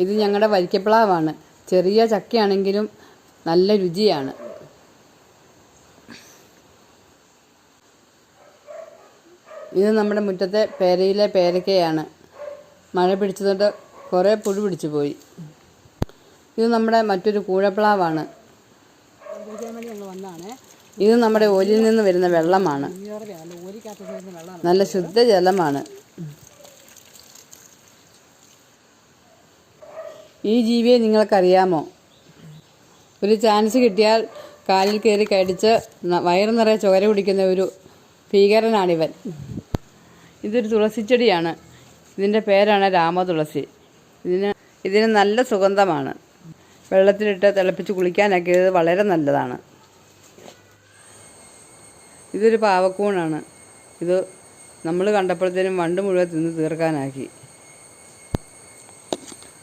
ഇത് ഞങ്ങളുടെ വരിക്കപ്ലാവാണ്. ചെറിയ ചക്കയാണെങ്കിലും നല്ല രുചിയാണ്. ഇത് നമ്മുടെ മുറ്റത്തെ പേരയിലെ പേരക്കയാണ്. മഴ പിടിച്ചതുകൊണ്ട് കുറേ പുഴു പിടിച്ചു പോയി. ഇത് നമ്മുടെ മറ്റൊരു കൂഴപ്ലാവാണ്. ഇത് നമ്മുടെ ഓലിയിൽ നിന്ന് വരുന്ന വെള്ളമാണ്. നല്ല ശുദ്ധജലമാണ്. ഈ ജീവിയെ നിങ്ങൾക്കറിയാമോ? ഒരു ചാൻസ് കിട്ടിയാൽ കാലിൽ കയറി കടിച്ച് വയറ് നിറയെ ചോര കുടിക്കുന്ന ഒരു ഭീകരനാണിവൻ. ഇതൊരു തുളസിച്ചെടിയാണ്. ഇതിൻ്റെ പേരാണ് രാമതുളസി. ഇതിന് നല്ല സുഗന്ധമാണ്. വെള്ളത്തിലിട്ട് തിളപ്പിച്ച് കുളിക്കാനൊക്കെ ഇത് വളരെ നല്ലതാണ്. ഇതൊരു പാവക്കൂണാണ്. ഇത് നമ്മൾ കണ്ടപ്പോഴത്തേനും വണ്ട് മുഴുവൻ തിന്ന് തീർക്കാനാക്കി.